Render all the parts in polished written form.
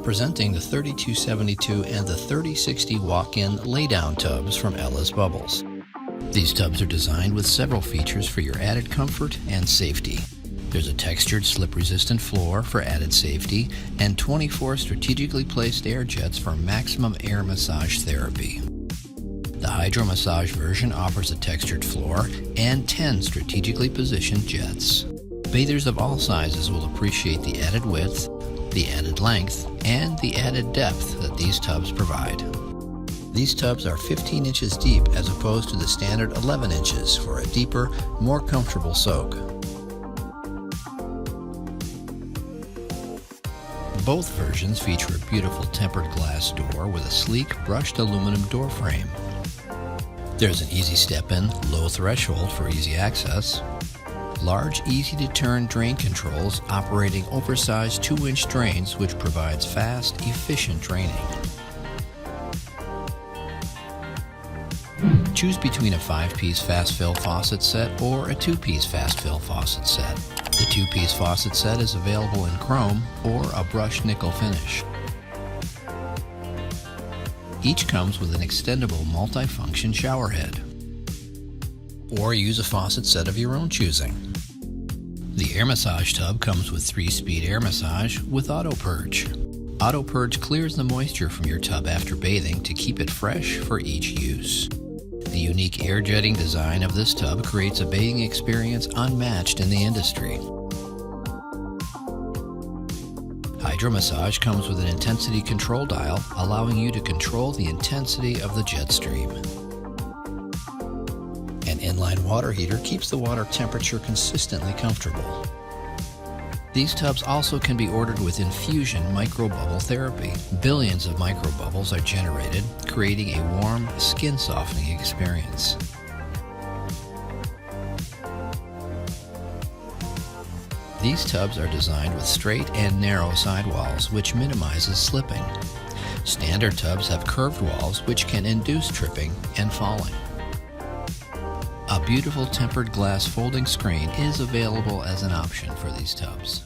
Presenting the 3272 and the 3060 walk-in lay-down tubs from Ella's Bubbles. These tubs are designed with several features for your added comfort and safety. There's a textured slip-resistant floor for added safety and 24 strategically placed air jets for maximum air massage therapy. The Hydro Massage version offers a textured floor and 10 strategically positioned jets. Bathers of all sizes will appreciate the added width, the added length, and the added depth that these tubs provide. These tubs are 15 inches deep as opposed to the standard 11 inches for a deeper, more comfortable soak. Both versions feature a beautiful tempered glass door with a sleek brushed aluminum door frame. There's an easy step-in, low threshold for easy access, large, easy-to-turn drain controls operating oversized 2-inch drains which provides fast, efficient draining. Choose between a 5-piece fast fill faucet set or a 2-piece fast fill faucet set. The 2-piece faucet set is available in chrome or a brushed nickel finish. Each comes with an extendable multi-function shower head. Or use a faucet set of your own choosing. The air massage tub comes with 3-speed air massage with auto purge. Auto purge clears the moisture from your tub after bathing to keep it fresh for each use. The unique air jetting design of this tub creates a bathing experience unmatched in the industry. Hydro Massage comes with an intensity control dial, allowing you to control the intensity of the jet stream. An inline water heater keeps the water temperature consistently comfortable. These tubs also can be ordered with infusion microbubble therapy. Billions of microbubbles are generated, creating a warm, skin-softening experience. These tubs are designed with straight and narrow sidewalls, which minimizes slipping. Standard tubs have curved walls, which can induce tripping and falling. A beautiful tempered glass folding screen is available as an option for these tubs.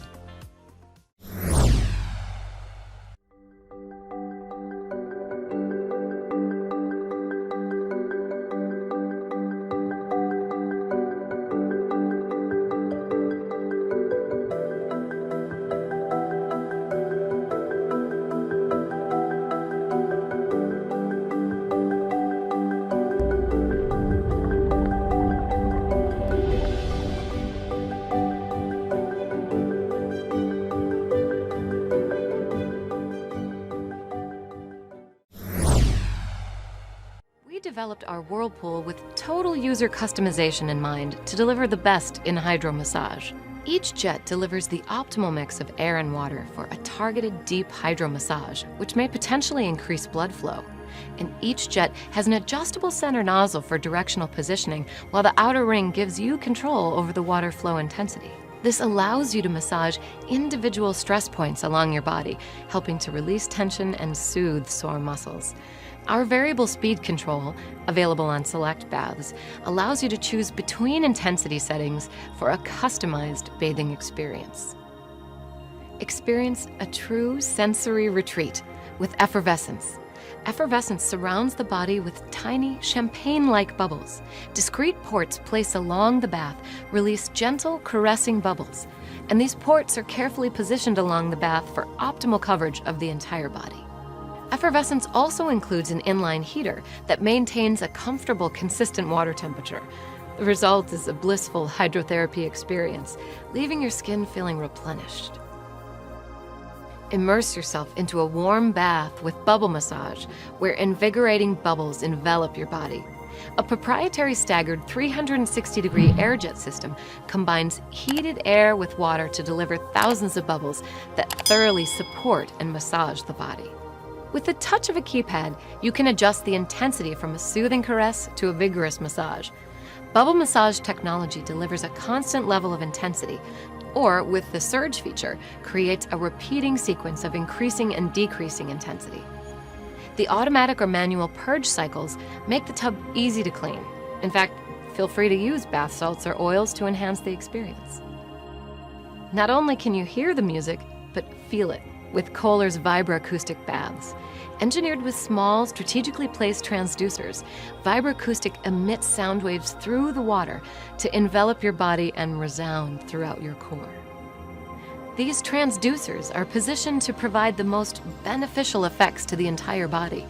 We developed our Whirlpool with total user customization in mind to deliver the best in hydro massage. Each jet delivers the optimal mix of air and water for a targeted deep hydro massage, which may potentially increase blood flow. And each jet has an adjustable center nozzle for directional positioning, while the outer ring gives you control over the water flow intensity. This allows you to massage individual stress points along your body, helping to release tension and soothe sore muscles. Our variable speed control, available on select baths, allows you to choose between intensity settings for a customized bathing experience. Experience a true sensory retreat with effervescence. Effervescence surrounds the body with tiny, champagne-like bubbles. Discrete ports placed along the bath release gentle, caressing bubbles, and these ports are carefully positioned along the bath for optimal coverage of the entire body. Effervescence also includes an inline heater that maintains a comfortable, consistent water temperature. The result is a blissful hydrotherapy experience, leaving your skin feeling replenished. Immerse yourself into a warm bath with bubble massage, where invigorating bubbles envelop your body. A proprietary staggered 360-degree air jet system combines heated air with water to deliver thousands of bubbles that thoroughly support and massage the body. With the touch of a keypad, you can adjust the intensity from a soothing caress to a vigorous massage. Bubble massage technology delivers a constant level of intensity, or with the surge feature, creates a repeating sequence of increasing and decreasing intensity. The automatic or manual purge cycles make the tub easy to clean. In fact, feel free to use bath salts or oils to enhance the experience. Not only can you hear the music, but feel it. with Kohler's vibroacoustic baths. Engineered with small, strategically placed transducers, vibroacoustic emits sound waves through the water to envelop your body and resound throughout your core. These transducers are positioned to provide the most beneficial effects to the entire body,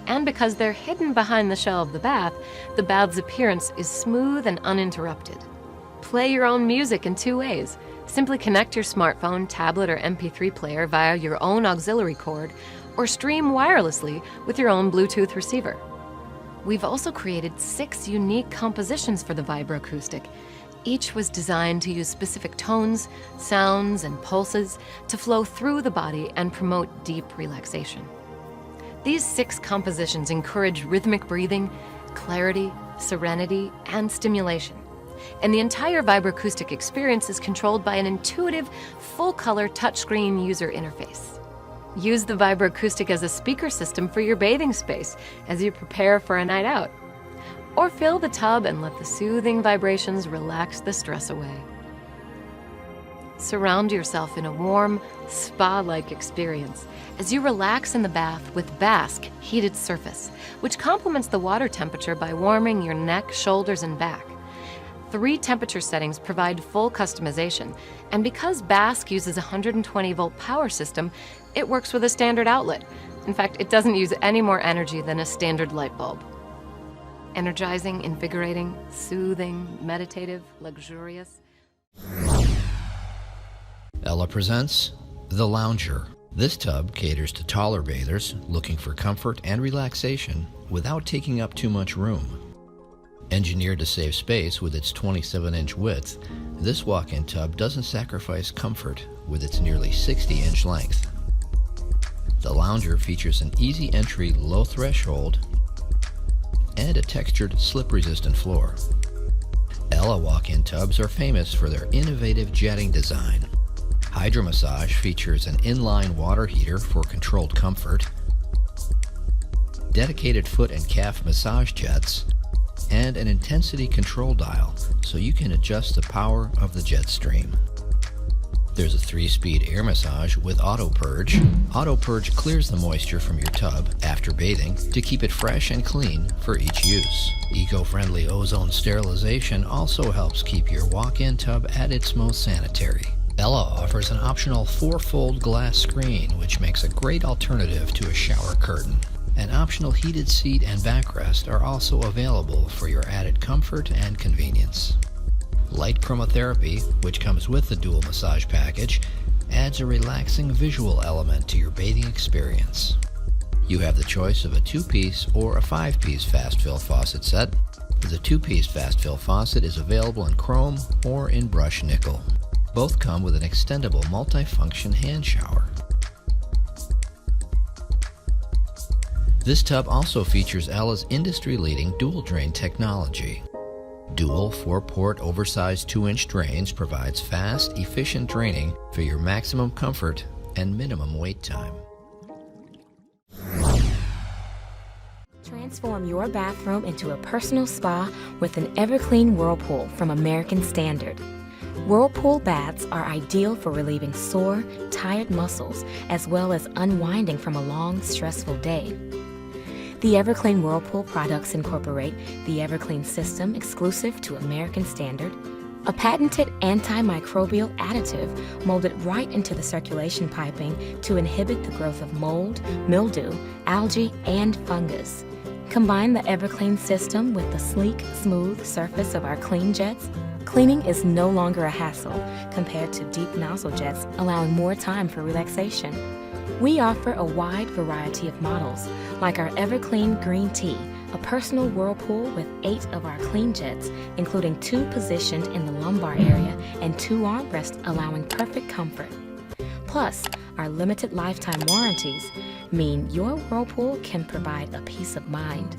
and because they're hidden behind the shell of the bath's appearance is smooth and uninterrupted. Play your own music in two ways. Simply connect your smartphone, tablet, or MP3 player via your own auxiliary cord, or stream wirelessly with your own Bluetooth receiver. We've also created 6 unique compositions for the vibroacoustic. Each was designed to use specific tones, sounds, and pulses to flow through the body and promote deep relaxation. These 6 compositions encourage rhythmic breathing, clarity, serenity, and stimulation. And the entire vibroacoustic experience is controlled by an intuitive, full-color touchscreen user interface. Use the vibroacoustic as a speaker system for your bathing space as you prepare for a night out. Or fill the tub and let the soothing vibrations relax the stress away. Surround yourself in a warm, spa-like experience as you relax in the bath with Bask heated surface, which complements the water temperature by warming your neck, shoulders, and back. 3 temperature settings provide full customization, and because Bask uses a 120-volt power system, it works with a standard outlet. In fact, it doesn't use any more energy than a standard light bulb. Energizing, invigorating, soothing, meditative, luxurious. Ella presents The Lounger. This tub caters to taller bathers looking for comfort and relaxation without taking up too much room. Engineered to save space with its 27-inch width, this walk-in tub doesn't sacrifice comfort with its nearly 60-inch length. The Lounger features an easy entry low threshold and a textured slip-resistant floor. Ella walk-in tubs are famous for their innovative jetting design. Hydromassage features an inline water heater for controlled comfort, dedicated foot and calf massage jets, and an intensity control dial so you can adjust the power of the jet stream. There's a 3-speed air massage with auto purge. Auto purge clears the moisture from your tub after bathing to keep it fresh and clean for each use. Eco-friendly ozone sterilization also helps keep your walk-in tub at its most sanitary. Ella offers an optional 4-fold glass screen, which makes a great alternative to a shower curtain. An optional heated seat and backrest are also available for your added comfort and convenience. Light chromotherapy, which comes with the dual massage package, adds a relaxing visual element to your bathing experience. You have the choice of a 2-piece or a 5-piece fast fill faucet set. The 2-piece fast fill faucet is available in chrome or in brushed nickel. Both come with an extendable multi-function hand shower. This tub also features Ella's industry-leading dual drain technology. Dual 4-port oversized 2-inch drains provides fast, efficient draining for your maximum comfort and minimum wait time. Transform your bathroom into a personal spa with an Everclean Whirlpool from American Standard. Whirlpool baths are ideal for relieving sore, tired muscles, as well as unwinding from a long, stressful day. The Everclean Whirlpool products incorporate the Everclean system exclusive to American Standard, a patented antimicrobial additive molded right into the circulation piping to inhibit the growth of mold, mildew, algae, and fungus. Combine the Everclean system with the sleek, smooth surface of our clean jets. Cleaning is no longer a hassle compared to deep nozzle jets, allowing more time for relaxation. We offer a wide variety of models, like our Everclean Green Tea, a personal whirlpool with 8 of our clean jets, including 2 positioned in the lumbar area and 2 armrests, allowing perfect comfort. Plus, our limited lifetime warranties mean your whirlpool can provide a peace of mind.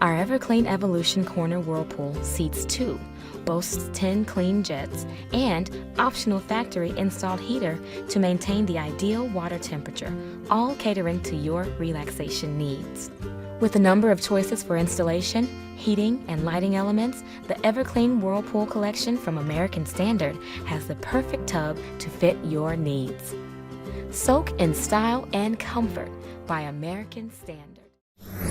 Our Everclean Evolution Corner Whirlpool seats 2, boasts 10 clean jets, and optional factory installed heater to maintain the ideal water temperature, all catering to your relaxation needs. With a number of choices for installation, heating, and lighting elements, the Everclean Whirlpool collection from American Standard has the perfect tub to fit your needs. Soak in style and comfort by American Standard.